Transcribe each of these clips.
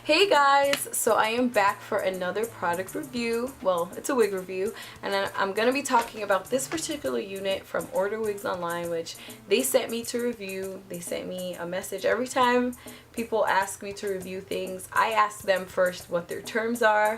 Hey guys, so I am back for another product review. Well, it's a wig review, and I'm going to be talking about this particular unit from OrderWigsOnline, which they sent me to review. They sent me a message every time people ask me to review things. I ask them first what their terms are,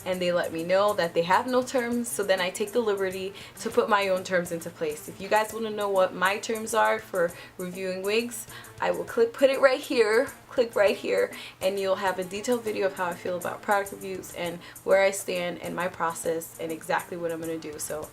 and they let me know that they have no terms, so then I take the liberty to put my own terms into place. If you guys want to know what my terms are for reviewing wigs, I will put it right here, click right here, and you'll have a detailed video of how I feel about product reviews and where I stand and my process and exactly what I'm going to do. So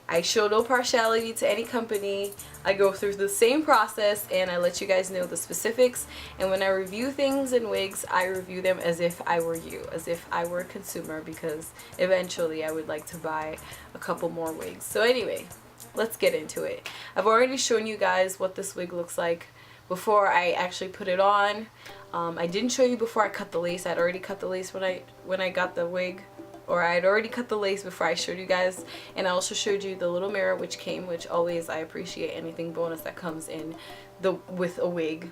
I show no partiality to any company. I go through the same process and I let you guys know the specifics. And when I review things in wigs, I review them as if I were you, as if I were a consumer, because eventually I would like to buy a couple more wigs. So anyway, let's get into it. I've already shown you guys what this wig looks like before I actually put it on. I didn't show you before I cut the lace. I'd already cut the lace when I got the wig. Or I had already cut the lace before I showed you guys, and I also showed you the little mirror which always I appreciate anything bonus that comes in with a wig.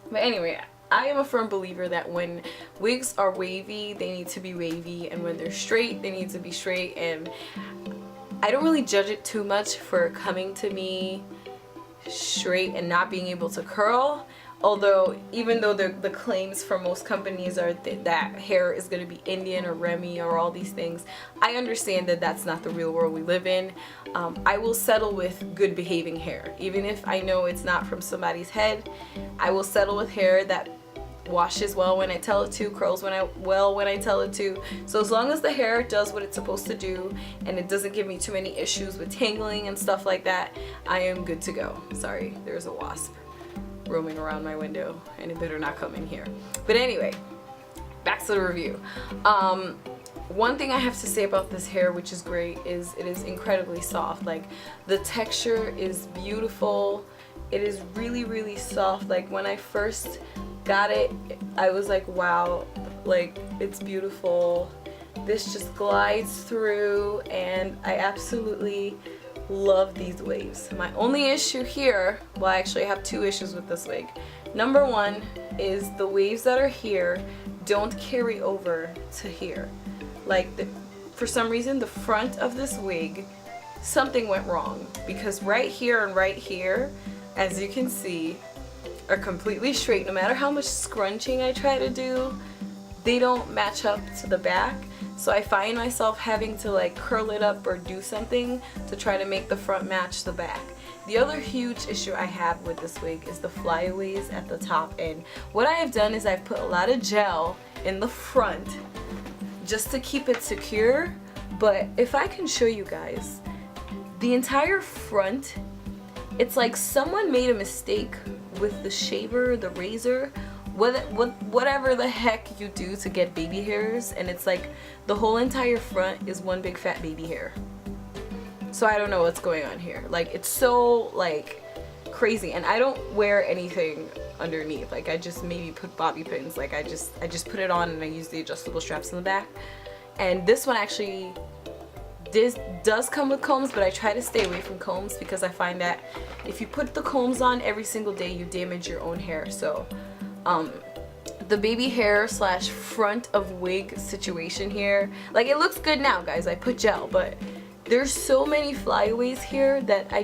But anyway, I am a firm believer that when wigs are wavy, they need to be wavy, and when they're straight, they need to be straight. And I don't really judge it too much for coming to me straight and not being able to curl. Although, even though the claims for most companies are that hair is going to be Indian or Remy or all these things, I understand that that's not the real world we live in. I will settle with good behaving hair. Even if I know it's not from somebody's head, I will settle with hair that washes well when I tell it to, curls when I tell it to. So as long as the hair does what it's supposed to do and it doesn't give me too many issues with tangling and stuff like that, I am good to go. Sorry, there's a wasp roaming around my window and it better not come in here. But anyway, back to the review. One thing I have to say about this hair, which is great, is it is incredibly soft. Like, the texture is beautiful. It is really soft. Like, when I first got it, I was like, wow, like, it's beautiful. This just glides through, and I absolutely love these waves. My only issue here, well, actually I have two issues with this wig. Number one is the waves that are here don't carry over to here. Like, for some reason the front of this wig, something went wrong, because right here and right here, as you can see, are completely straight. No matter how much scrunching I try to do, they don't match up to the back. So I find myself having to like curl it up or do something to try to make the front match the back. The other huge issue I have with this wig is the flyaways at the top, and what I have done is I've put a lot of gel in the front just to keep it secure. But if I can show you guys, the entire front, it's like someone made a mistake with the shaver, the razor, whatever the heck you do to get baby hairs, and it's like the whole entire front is one big fat baby hair. So I don't know what's going on here. Like, it's so like crazy, and I don't wear anything underneath. Like, I just maybe put bobby pins. Like, I just put it on and I use the adjustable straps in the back. And this one actually, this does come with combs, but I try to stay away from combs because I find that if you put the combs on every single day, you damage your own hair. So the baby hair slash front of wig situation here, like, it looks good now, guys. I put gel, but there's so many flyaways here that I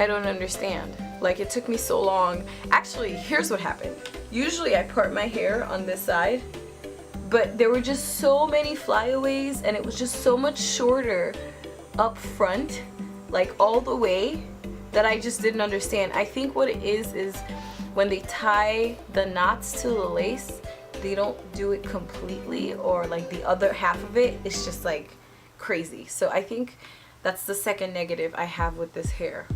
don't understand. Like, it took me so long. Actually, here's what happened. Usually I part my hair on this side, but there were just so many flyaways, and it was just so much shorter up front, like all the way, that I just didn't understand. I think what it is when they tie the knots to the lace, they don't do it completely, or like the other half of it is just like crazy. So I think that's the second negative I have with this hair.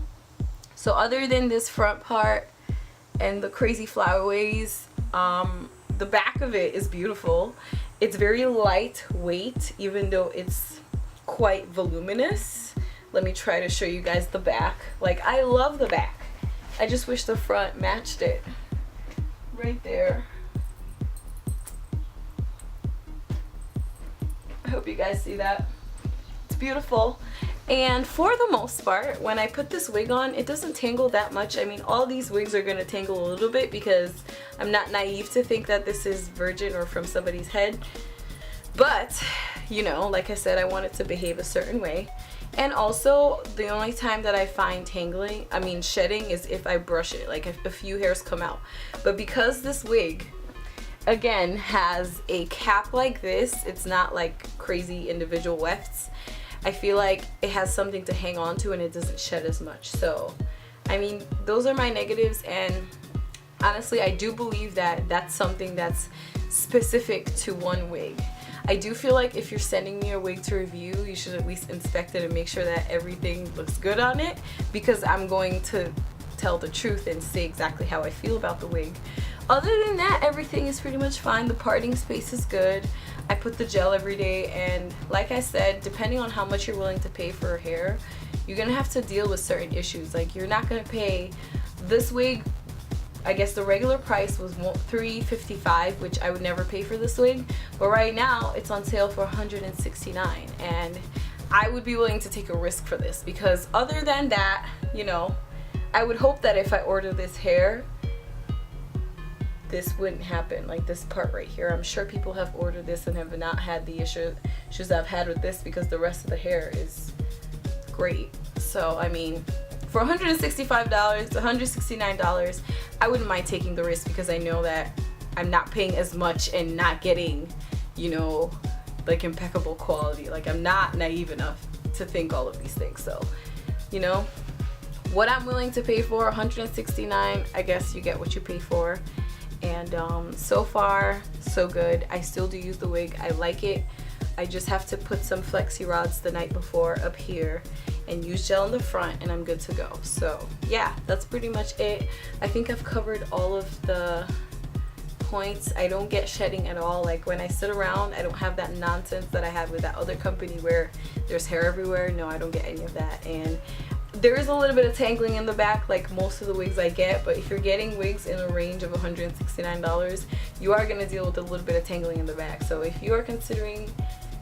So other than this front part and the crazy flyaways, the back of it is beautiful. It's very lightweight, even though it's quite voluminous. Let me try to show you guys the back. Like, I love the back. I just wish the front matched it. Right there. I hope you guys see that. It's beautiful. And for the most part, when I put this wig on, it doesn't tangle that much. I mean, all these wigs are going to tangle a little bit because I'm not naive to think that this is virgin or from somebody's head, but you know, like I said, I want it to behave a certain way. And also, the only time that I find shedding is if I brush it, like if a few hairs come out. But because this wig, again, has a cap like this, it's not like crazy individual wefts, I feel like it has something to hang on to and it doesn't shed as much. So, I mean, those are my negatives, and honestly, I do believe that that's something that's specific to one wig. I do feel like if you're sending me a wig to review, you should at least inspect it and make sure that everything looks good on it, because I'm going to tell the truth and say exactly how I feel about the wig. Other than that, everything is pretty much fine. The parting space is good. I put the gel every day, and like I said, depending on how much you're willing to pay for hair, you're gonna have to deal with certain issues. Like, you're not gonna pay this wig. I guess the regular price was $355, which I would never pay for this wig, but right now it's on sale for $169, and I would be willing to take a risk for this, because other than that, you know, I would hope that if I order this hair, this wouldn't happen, like this part right here. I'm sure people have ordered this and have not had the issues I've had with this, because the rest of the hair is great. So I mean, for $165, $169, I wouldn't mind taking the risk, because I know that I'm not paying as much and not getting, you know, like impeccable quality. Like, I'm not naive enough to think all of these things. So, you know, what I'm willing to pay for, $169, I guess you get what you pay for. And so far, so good. I still do use the wig. I like it. I just have to put some flexi rods the night before up here and use gel in the front, and I'm good to go. So yeah, that's pretty much it. I think I've covered all of the points. I don't get shedding at all. Like, when I sit around, I don't have that nonsense that I had with that other company where there's hair everywhere. No, I don't get any of that. And there is a little bit of tangling in the back, like most of the wigs I get, but if you're getting wigs in a range of $169, you are going to deal with a little bit of tangling in the back. So if you are considering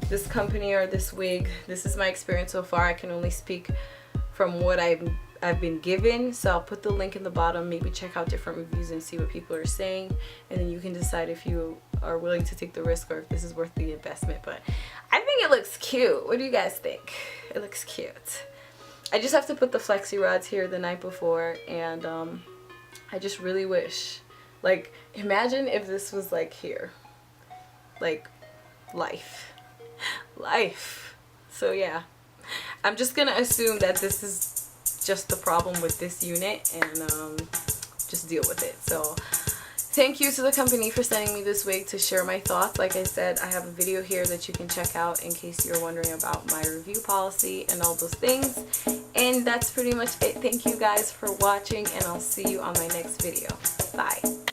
this company or this wig, this is my experience so far. I can only speak from what I've been given, so I'll put the link in the bottom. Maybe check out different reviews and see what people are saying, and then you can decide if you are willing to take the risk or if this is worth the investment. But I think it looks cute. What do you guys think? It looks cute. I just have to put the flexi rods here the night before, and I just really wish, like, imagine if this was like here, like life. So yeah, I'm just gonna assume that this is just the problem with this unit, and just deal with it. So thank you to the company for sending me this wig to share my thoughts. Like I said, I have a video here that you can check out in case you're wondering about my review policy and all those things. And that's pretty much it. Thank you guys for watching, and I'll see you on my next video. Bye.